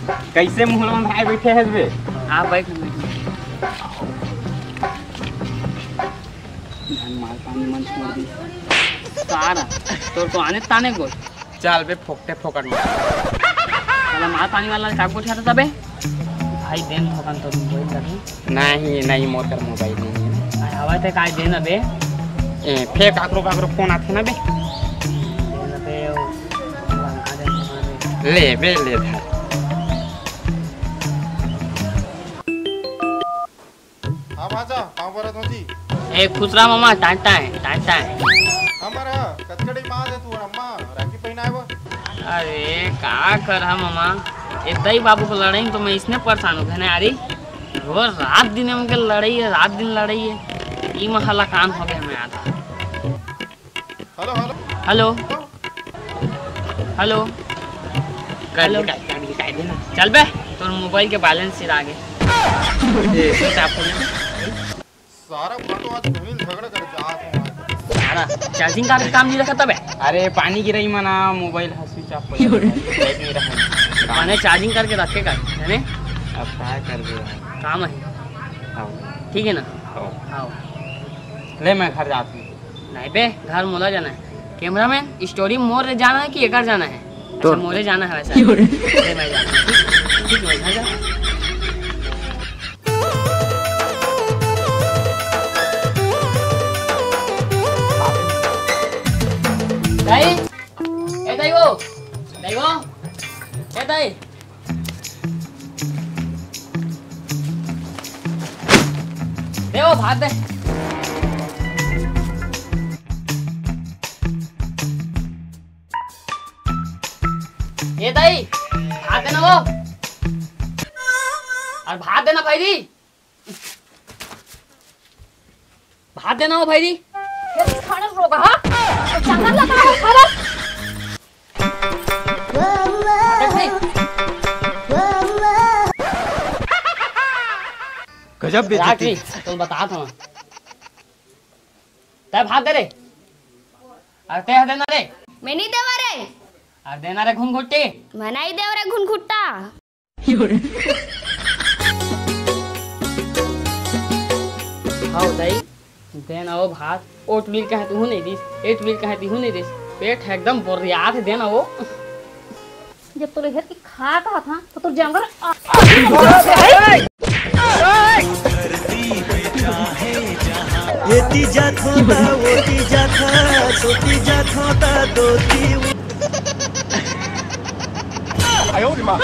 कैसे मुहल में भाई बैठे हैं बे? आप बैठ माल पानी मन छोड़ दी सारा तो आने ताने को चल बे फोकटे फोकट में साला माल पानी वाला का कुछ है तबे भाई देन भगवान तो मोबाइल लगे नहीं मोटर मोबाइल नहीं है हवा ते काय देना बे ए फेक आकरो फोन आथे ना बे देना बे ले बे ले था हाँ बाजा पाँव परत होती ए खुसरा मामा टाटा है हमारा कचकड़ी माँ दे तू अम्मा राखी पहनाए वो अरे का कर हम मामा इतना ही बाबू को लड़ाई तो मैं इसने परेशान हो गया यारी रोज रात दिन हमके लड़ाई है रात दिन लड़ाई है ये महला काम हो गया मैं आता हेलो हेलो हेलो चल बे तो मोबाइल के बैलेंस सिरा आगे सारा फोटो आज जमीन झगड़ा कर जा सारा चार्जिंग का काम नहीं रखा तब अरे पानी गिराई मना मोबाइल स्विच ऑफ हो नहीं रहा मैंने चार्जिंग करके रखे का है अब क्या कर दिया काम है आओ ठीक है ना आओ ले मैं घर जाती हूँ नहीं बे घर मोला जाना है कैमरामैन स्टोरी मोर जाना है कि एकर जाना है तो अच्छा, मोरे जाना है वैसा मैं जाना ठीक है घर जा दाई ए दाई वो ए दाई दे वो भात दे ये दाई भात देना वो और भात देना भाई दी भात देना वो भाई दी खाना रोगा हाँ चंगा लगा है खाना गजब बेइज्जती तो बता था तय भात दे रे और तय देना रे मैं नहीं देवा रे और देना रे घूम घुट्टी मैं नहीं देव रे घुन घुट्टा हाँ दाई देना वो भात ओट मिल का है तू नहीं दिस एट मिल का है तू नहीं दिस पेट है एकदम बोरियात है देना वो जब तोरे घर की खा कहा था तो तू जंगल ये तीजा थोता वो तीजा था तो तीजा थोता दो ती आयो रे माँ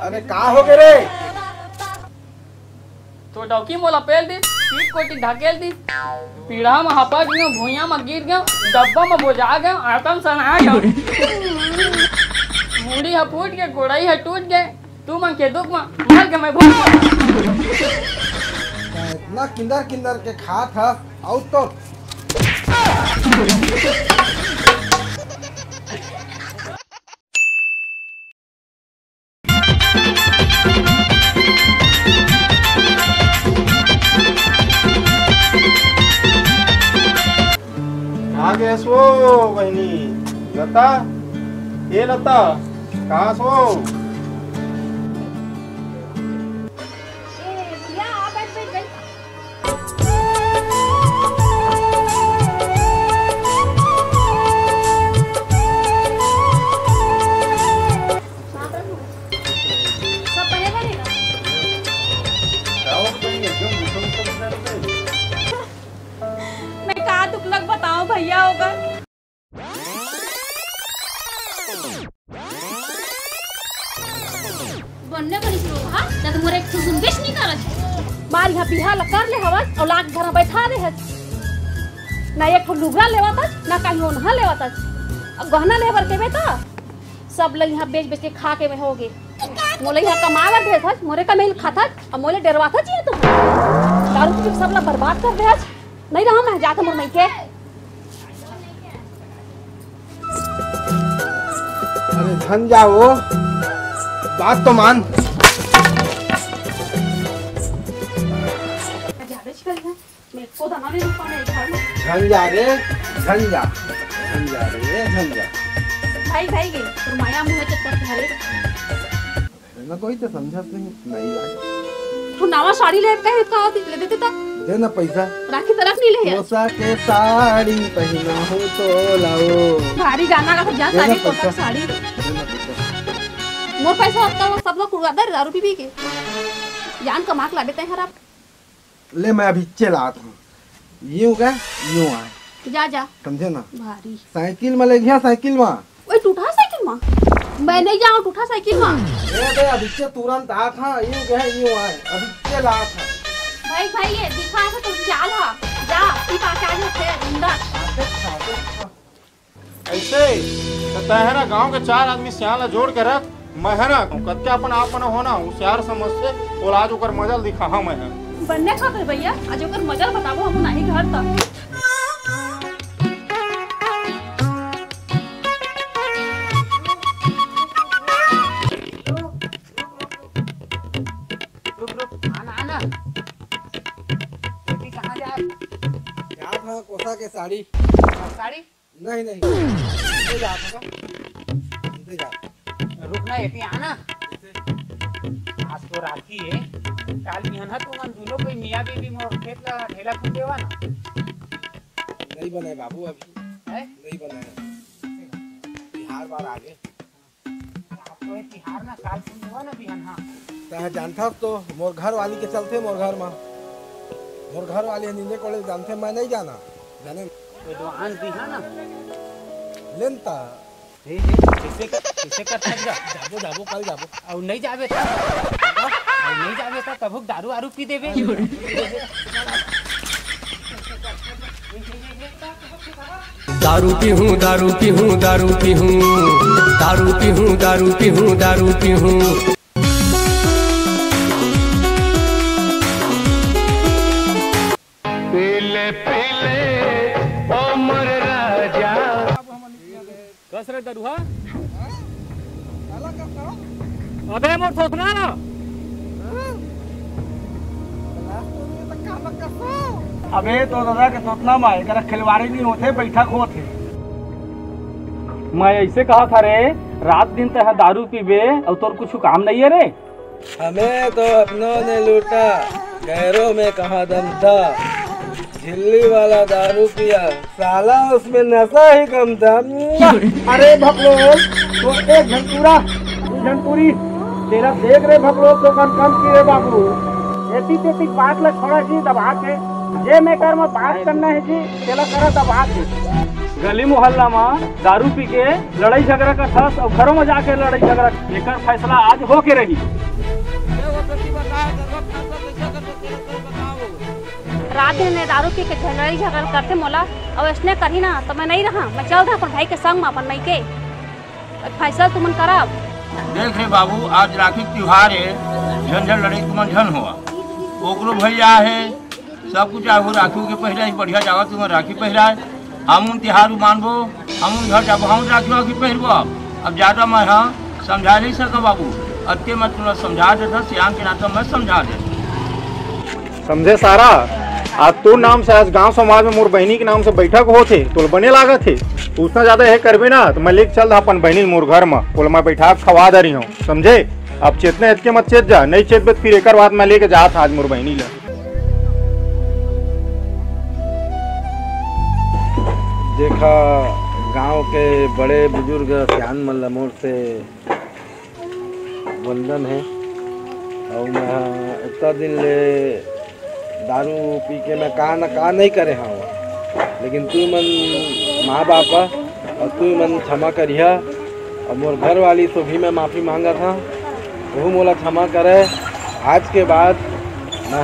अरे कहाँ हो गए रे तो डौकी मोला पेल दी पीठ कोटी ढकेल दी पीढ़ा में हपट गयो भुइया में गिर गयो डब्बा में बोझा गयो आतम सना गयो मुड़ी है फूट के गोड़ाई है टूट गए तू मन के दुख में मर के मैं भूल इतना किंदर के खा था आउट तो आगे सो बहनी लता ये लता कहाँ सो मैं कहा दुख लग बताऊं भैया होगा बनने बनी शुरू हां ना तो मोरे एक सुनबेश नहीं करत मार यहां बिहा ल कर ले हवस और लाख घर बैठा दे है ना एक लुगड़ा लेवाता ना कहीं ओनहा लेवाता अब गहना लेबर के बेटा सब लोग यहां बेच के खा के में होगे मोले यहां कमावा दे था मोरे का मेल खाता और मोले डरवाता चाहिए तो दारू पी सब लोग बर्बाद कर दे नहीं रहा मैं जाता मोर मई के अरे धन जाओ बात तो मान ज्यादा चल रहा मैं को दाना नहीं रुक पाने घर में। झंझा रे झंझा झंझा रे झंझा। भाई भाई गे तो माया मुंह चट कर धरे ना कोई तो समझत नहीं लागे। तू नवा साड़ी ले कहे का ले देते ता दे ना पैसा। राखी तरफ नहीं ले कोसा के साड़ी पहना हो तो लाओ। भारी गाना का तो जा साड़ी कोसा साड़ी मोर पैसा होता वो सब लोग उड़ा दे दारू पी के जान कमा के ला देते हैं आप। ले मैं अभी चलाता हूँ यूं गए यूं आए जा जा समझे ना। भारी साइकिल में ले गया साइकिल में। ओए टूटा साइकिल मां मैं नहीं जाऊं टूटा साइकिल मां। ए अभी से तुरंत आ था यूं गए यूं आए अभी चला था। भाई भाई ये दिखा है तो चाल हा जा ई पास आ जाते अंदर। ऐसे तो तहरा गांव के 4 आदमी सियाला जोड़ के रख मैं है ना कत्ते अपन आप बना होना होशियार समझ से औलाद ओकर मजल दिखा हम है बनने खातिर भैया आज ओकर मजल बताबो हम नहीं घर तक। कोसा के साड़ी नहीं नहीं रुकना एती आना आज तो राखी है काल बिहान तो मन दुनो कोई मियां बीबी मोर खेत ला ढेला खुद देवा ना नहीं बने बाबू अभी है नहीं बने बिहार बार आगे आप तो ये तिहार ना काल सुन देवा ना बिहान हां तह जानता तो मोर घर वाली के चलते मोर घर में मोर घर वाले नींदे कोले जानते मैं नहीं जाना जाने तो दुकान बिहान ना लेनता हे कैसे कर जा जाबो कल जाबो और नहीं जावे था और नहीं जावे था तब दारू आरू पी देवे दारू पीहूं दारू पीहूं दारू पीहूं दारू पीहूं दारू पीहूं दारू पीहूं। पीले पीले ओ मोर राजा कसरे दरुहा अबे मोर सोचना ना अबे तो दादा के सोचना में एकरा खिलवाड़ी नहीं होते बैठक होते। मैं ऐसे कहा था रे रात दिन तह दारू पीबे और तोर कुछ काम नहीं है रे। हमें तो अपनों ने लूटा गैरों में कहाँ दम था झिल्ली वाला दारू पिया साला उसमें नशा ही कम था। अरे भगलोल तो एक झनपुरी तेरा देख रहे भगलोल तो कम की रे बाबू एती तेती बात ले छोड़ा जी दबा के जे मैं कर में बात करना है जी तेला करा दबा के गली मोहल्ला में दारू पी के लड़ाई झगड़ा का ठस और घरों में जाके लड़ाई झगड़ा लेकर फैसला आज हो के रही। रात दिन ने दारू पी के लड़ाई झगड़ा करते मोला और इसने करी ना तो मैं नहीं रहा मैं चल रहा अपन भाई के संग में अपन मई के फैसला तुमन कराब। देख रे बाबू आज राखी त्योहार है झंझट लड़ाई तुम झन हुआ ओकरो भैया है सब कुछ आगो राखी के पहले ही बढ़िया जावा तुम राखी पहराए हम त्योहार मानबो हम घर जाबो हम राखी वाखी पहरबो। अब ज्यादा मैं हाँ समझा नहीं सका बाबू अत्ते मैं तुम्हें समझा देता सियान के नाते मैं समझा दे समझे सारा आज तो नाम से आज गांव समाज में मोर बहनी के नाम से बैठक होते तो बने लागा थे उतना ज्यादा है करबे ना तो मैं लेके चल रहा अपन बहनी मोर घर में बोले मैं बैठा खवा दे रही हूँ समझे। अब चेतने इतके मत चेत जा नहीं चेत फिर एक बात मैं लेके जा था आज मोर बहनी ला। देखा गांव के बड़े बुजुर्ग सियान मन मोर से वंदन है और मैं इतना दिन ले दारू पी के मैं कहा नहीं करे हाँ लेकिन तू मन माँ बाप और तू मन क्षमा करिया और मोर घर वाली तो भी मैं माफ़ी मांगा था वो मोला क्षमा करे। आज के बाद मैं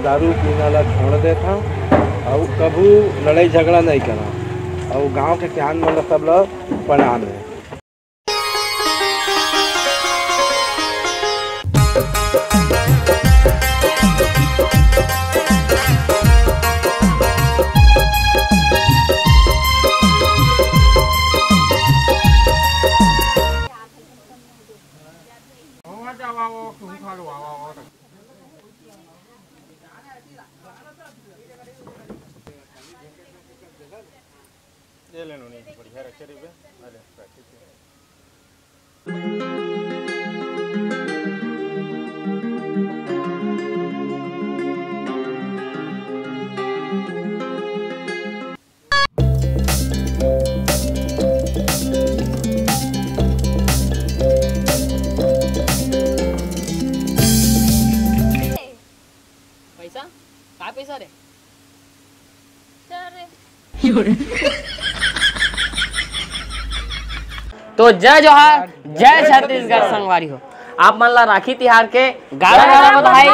दारू पीना ला छोड़ देता और कभी लड़ाई झगड़ा नहीं करा और गांव के सियान मन सब लोग प्रणाम है। ये लेनो नहीं बढ़िया रखे रे बे अरे पैकेट पैसा काय पैसा रे तो जय जोहार जय छत्तीसगढ़ संगवारी हो। आप मन ला राखी तिहार के गाड़ा गाड़ा बधाई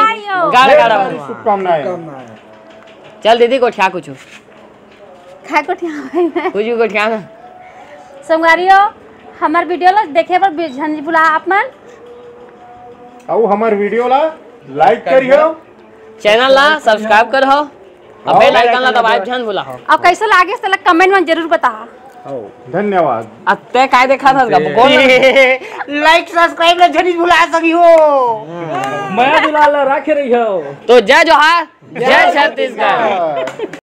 गाड़ा गाड़ा शुभकामनाएं। चल दीदी को ठिया कुछ खाए को ठिया कुछ को ठिया ना संगवारियो हमार वीडियो ला देखे पर झंझ बुला आप मन और हमार वीडियो ला लाइक करियो चैनल ला सब्सक्राइब कर हो और बेल आइकन ला दबाए ध्यान बुला हो और कैसे लागे से कमेंट में जरूर बता। धन्यवाद। अत्ते काय देखा था बोल लाइक सब्सक्राइब ला जरूर भुला सकी हो मैं दुलाल राखे रही हो। तो जय जोहार जय छत्तीसगढ़।